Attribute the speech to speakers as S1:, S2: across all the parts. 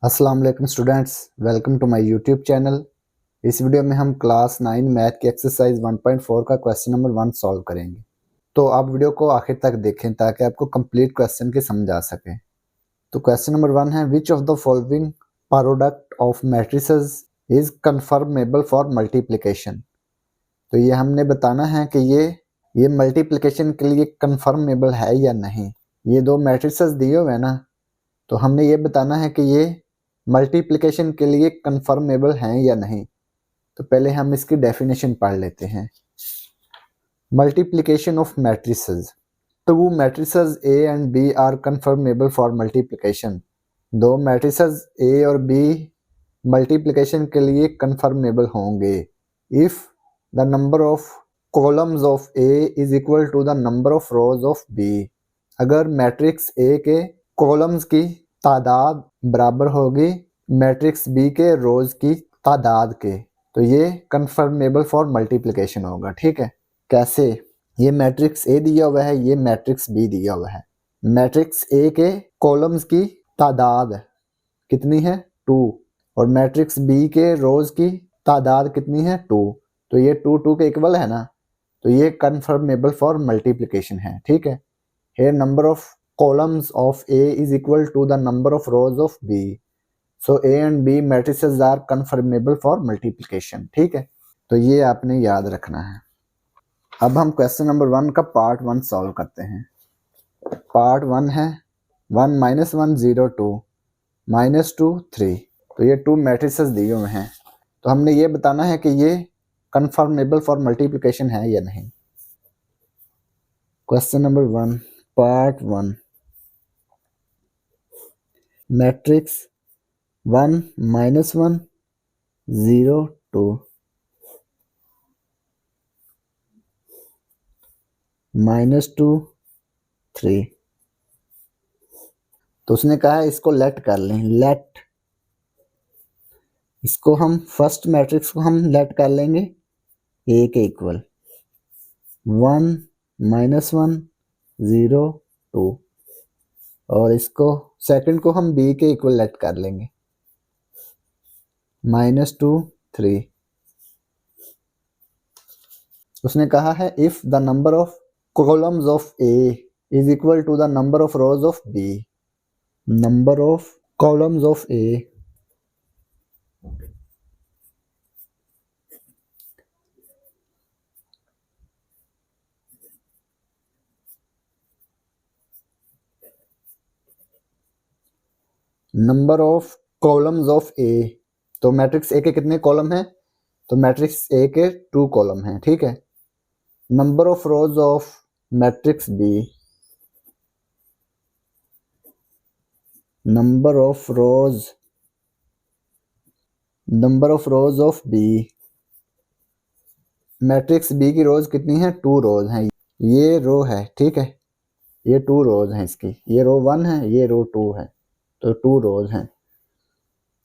S1: अस्सलाम वालेकुम students, welcome to my YouTube channel. इस वीडियो में हम क्लास 9 मैथ की एक्सरसाइज 1.4 का क्वेश्चन नंबर 1 सॉल्व करेंगे। तो आप वीडियो को आखिर तक देखें ताकि आपको कंप्लीट क्वेश्चन की समझ आ सके। तो क्वेश्चन नंबर 1 है, which of the following product of matrices is conformable for multiplication. तो ये हमने बताना है कि ये मल्टीप्लिकेशन के लिए कन्फर्मेबल है या नहीं। ये दो मैट्रिसेस दिए हुए हैं ना, तो हमने ये बताना है कि ये मल्टीप्लिकेशन के लिए कन्फर्मेबल हैं या नहीं। तो पहले हम इसकी डेफिनेशन पढ़ लेते हैं। Multiplication of matrices. Two matrices A and B are conformable for multiplication. दो मैट्रिसेस ए और बी मल्टीप्लिकेशन के लिए कन्फर्मेबल होंगे if the number of columns of A is equal to the number of rows of B. अगर matrix A के columns की तादाद बराबर होगी मैट्रिक्स बी के रोज की तादाद के, तो ये कन्फर्मेबल फॉर मल्टीप्लिकेशन होगा। ठीक है, कैसे? ये मैट्रिक्स ए दिया हुआ है, ये मैट्रिक्स बी दिया हुआ है। मैट्रिक्स ए के कॉलम्स की तादाद कितनी है? 2, और मैट्रिक्स बी के रोज की तादाद कितनी है? 2। तो ये 2 2 के इक्वल है ना, तो ये कन्फर्मेबल फॉर मल्टीप्लिकेशन है। ठीक है, here number of columns of A is equal to the number of rows of B. So A and B matrices are confirmable for multiplication. ठीक है, तो ये आपने याद रखना है। अब हम क्वेश्चन नंबर 1 का पार्ट 1 सॉल्व करते हैं। पार्ट 1 है 1 - 1 0 2 -2 3। तो ये 2 मैट्रिसेस दिए हुए हैं, तो हमने ये बताना है कि ये कन्फर्मेबल फॉर मल्टीप्लिकेशन है या नहीं। Question number 1 part 1। मैट्रिक्स 1 - 1 0 2 -2 3। तो उसने कहा है इसको लेट कर लें। लेट, इसको हम फर्स्ट मैट्रिक्स को हम लेट कर लेंगे ए के इक्वल 1 - 1 0 2, और इसको सेकंड को हम बी के इक्वल लेट कर लेंगे -2 3। उसने कहा है if the number of columns of A is equal to the number of rows of B. Number of columns of A number of columns of A. तो मैट्रिक्स ए के कितने column हैं? तो मैट्रिक्स ए के 2 column हैं। ठीक है, number of rows of matrix B. Number of rows of B. Matrix B की रोज कितनी है? 2 रोज हैं। ये रो है, ठीक है, ये 2 रोज हैं इसकी। ये रो 1 है, ये रो 2 है, तो 2 रोज हैं।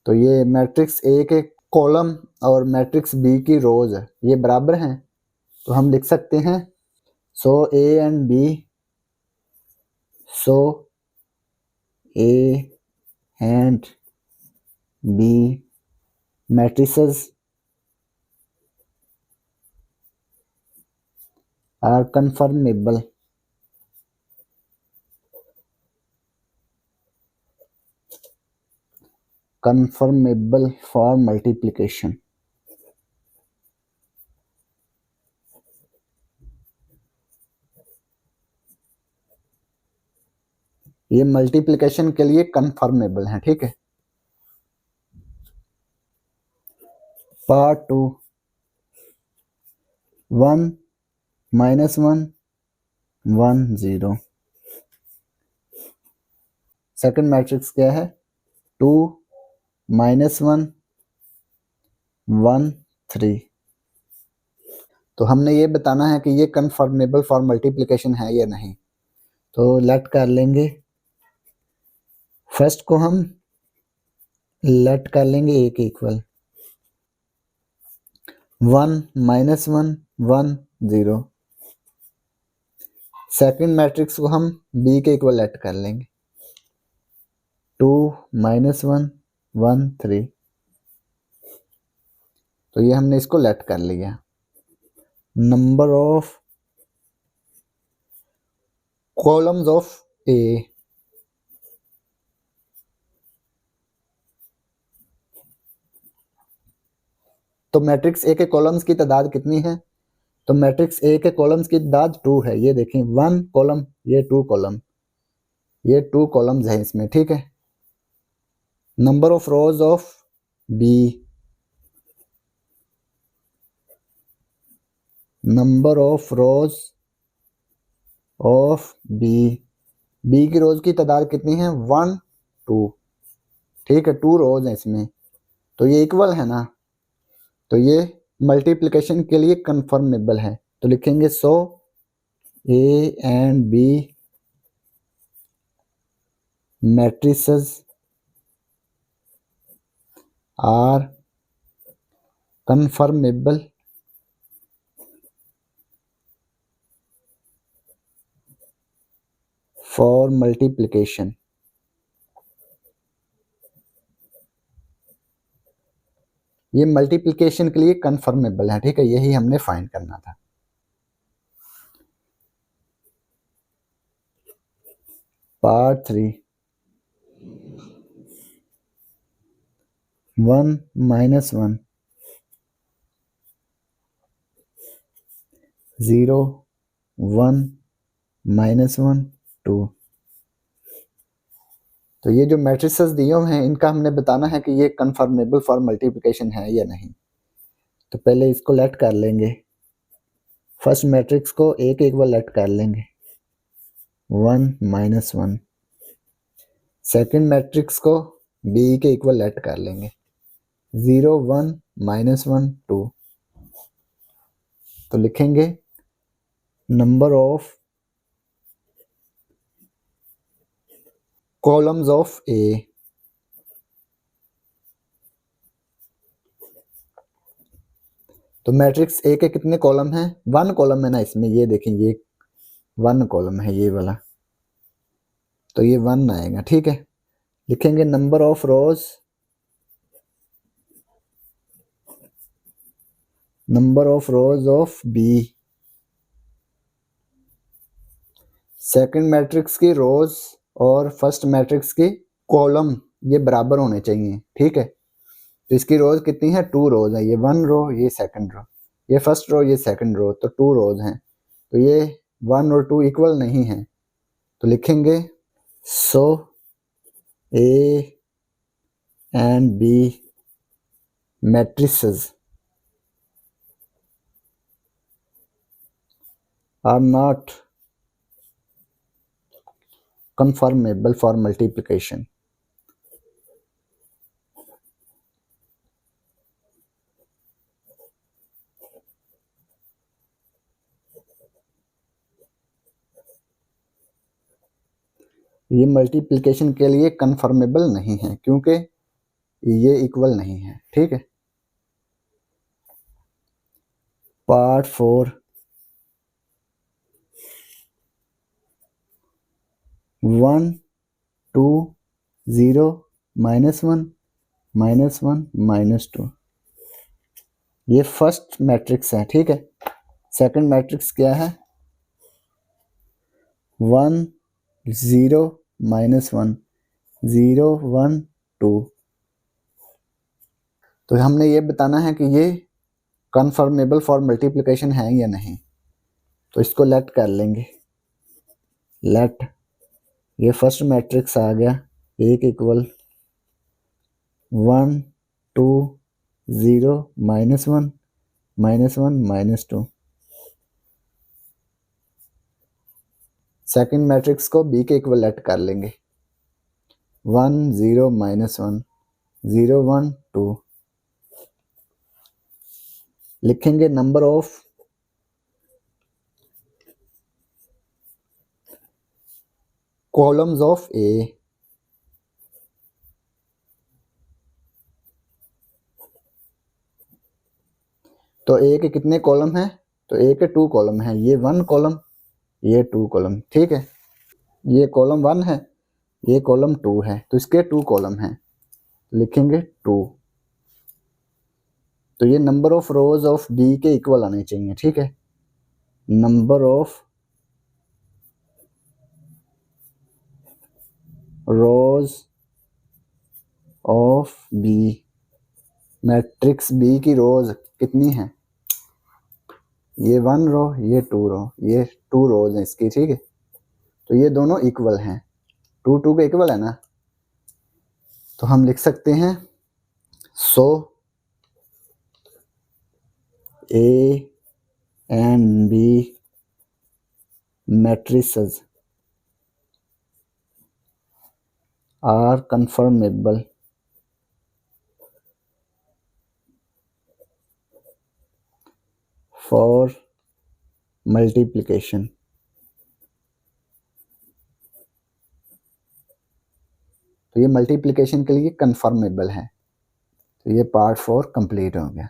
S1: तो ये मैट्रिक्स ए के कॉलम और मैट्रिक्स बी की रोज ये बराबर हैं, तो हम लिख सकते हैं so A and B, so A and B matrices are conformable for multiplication. ये मल्टीप्लिकेशन के लिए कन्फर्मेबल है। ठीक है, पार्ट 2 1 - 1 1 0। सेकंड मैट्रिक्स क्या है? 2 - 1 1 3। तो हमने ये बताना है कि ये कन्फर्मेबल फॉर मल्टीप्लिकेशन है या नहीं। तो लेट कर लेंगे, फर्स्ट को हम लेट कर लेंगे ए के इक्वल 1 - 1 1 0। सेकंड मैट्रिक्स को हम बी के इक्वल लेट कर लेंगे 2 - 1 1 3। तो ये हमने इसको लेट कर लिया। Number of columns of A, तो मैट्रिक्स ए के कॉलम्स की तादाद कितनी है? तो मैट्रिक्स ए के कॉलम्स की तादाद 2 है। ये देखें 1 कॉलम, ये 2 कॉलम, ये 2 कॉलम्स हैं इसमें, ठीक है। Number of rows of B, number of rows of B, B की रोज की तादाद कितनी है? 1 2, ठीक है। 2 रोज हैं इसमें, तो ये इक्वल है ना, तो ये मल्टीप्लिकेशन के लिए कन्फर्मेबल है। तो लिखेंगे so A and B matrices are conformable for multiplication. ये मल्टीप्लिकेशन के लिए कन्फर्मेबल है, ठीक है। यही हमने फाइंड करना था। पार्ट 3, 1 - 1 0 1 -1 2। तो ये जो मैट्रिसेस दिए हुए हैं इनका हमने बताना है कि ये कन्फर्मेबल फॉर मल्टीप्लिकेशन है या नहीं। तो पहले इसको लेट कर लेंगे। फर्स्ट मैट्रिक्स को ए के इक्वल लेट कर लेंगे 1 - 1। सेकंड मैट्रिक्स को बी के इक्वल लेट कर लेंगे 0 1 -1 2। तो लिखेंगे number of columns of A, तो मैट्रिक्स ए के कितने कॉलम हैं? 1 कॉलम है ना इसमें, ये देखें ये 1 कॉलम है ये वाला, तो ये 1 आएगा, ठीक है। लिखेंगे number of rows, number of rows of B, second matrix की रोज और फर्स्ट मैट्रिक्स की कॉलम ये बराबर होने चाहिए, ठीक है। तो इसकी रोज कितनी है? 2 रोज है। ये 1 रो, ये सेकंड रो, ये फर्स्ट रो, ये सेकंड रो, तो 2 रोज हैं। तो ये 1 और 2 इक्वल नहीं है। तो लिखेंगे so A and B matrices are not conformable for multiplication. ये मल्टीप्लिकेशन के लिए कन्फर्मेबल नहीं है क्योंकि ये इक्वल नहीं है, ठीक है। पार्ट 4, 1 2 0 -1 -1 -2। ये फर्स्ट मैट्रिक्स है, ठीक है। सेकंड मैट्रिक्स क्या है? 1 0 -1 0 1 2। तो हमने ये बताना है कि ये कन्फर्मेबल फॉर मल्टीप्लिकेशन है या नहीं। तो इसको लेट कर लेंगे। लेट, ये फर्स्ट मैट्रिक्स आ गया एक इक्वल 1 2 0 -1 -1 -2। सेकंड मैट्रिक्स को बी के इक्वल लेट कर लेंगे 1 0 -1 0 1 2। लिखेंगे number of columns of A, तो ए के कितने कॉलम हैं? तो ए के 2 कॉलम हैं, ये 1 कॉलम, ये 2 कॉलम, ठीक है। ये कॉलम 1 है, ये कॉलम 2 है, तो इसके 2 कॉलम हैं। लिखेंगे 2। तो ये number of rows of B के इक्वल आने चाहिए, ठीक है। Number of rows of B, matrix B की रोज कितनी है, ये 1 रो, ये 2 रो, ये 2 रोज हैं इसकी, ठीक है। तो ये दोनों इक्वल हैं, 2 2 के इक्वल है ना। तो हम लिख सकते हैं so A and B matrices are conformable for multiplication। तो ये मल्टीप्लिकेशन के लिए कंफर्मेबल है। तो ये पार्ट 4 कंप्लीट हो गया।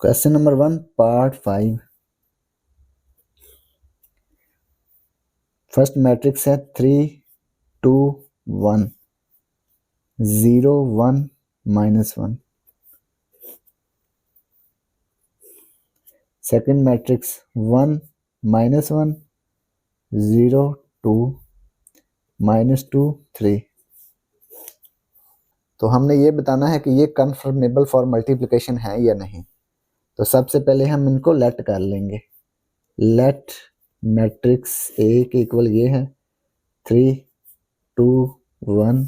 S1: Question number 1 part 5। First matrix है 3 2 1 0 1 -1। Second matrix 1 -1 0 2 -2 3। तो हमने ये बताना है कि ये कन्फर्मेबल फॉर मल्टीप्लिकेशन है या नहीं। तो सबसे पहले हम इनको लेट कर लेंगे। लेट मैट्रिक्स ए के इक्वल ये है 3 2 1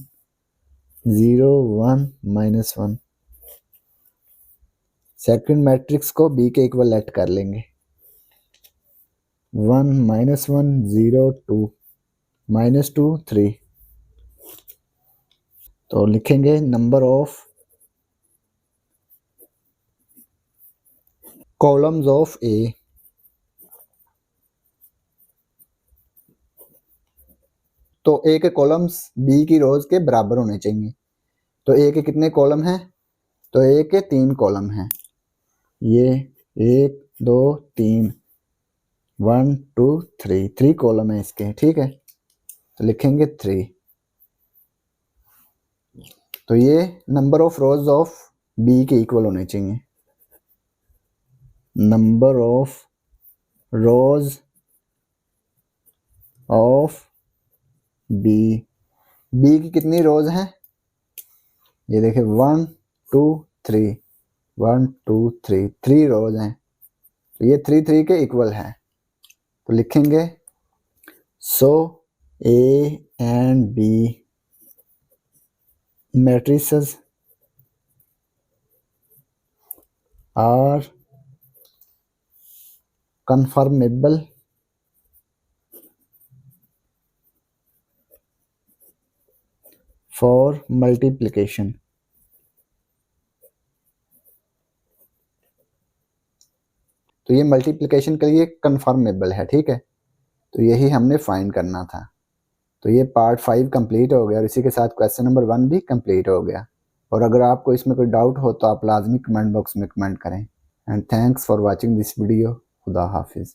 S1: 0 1 -1। सेकंड मैट्रिक्स को बी के इक्वल लेट कर लेंगे 1 -1 0 2 -2 3। तो लिखेंगे number of columns of A. तो ए के कॉलम्स बी की रोज के बराबर होने चाहिए। तो ए के कितने कॉलम हैं, तो ए के 3 कॉलम हैं, ये 1 2 3 1 2 3 3 कॉलम है इसके, ठीक है। तो लिखेंगे 3। तो ये number of rows of B के इक्वल होने चाहिए। Number of rows of B, B की कितनी रोज हैं, ये देखिए 1 2 3 1 2 3 3 रोज हैं। तो ये 3 3 के इक्वल है। तो लिखेंगे so A and B matrices are conformable for multiplication. तो ये मल्टीप्लिकेशन के लिए कंफर्मेबल है, ठीक है। तो यही हमने फाइंड करना था। तो ये पार्ट 5 कंप्लीट हो गया और इसी के साथ क्वेश्चन नंबर 1 भी कंप्लीट हो गया। और अगर आपको इसमें कोई डाउट हो तो आप लाजमी कमेंट बॉक्स में कमेंट करें। And thanks for watching this video. खुदा हाफिज़।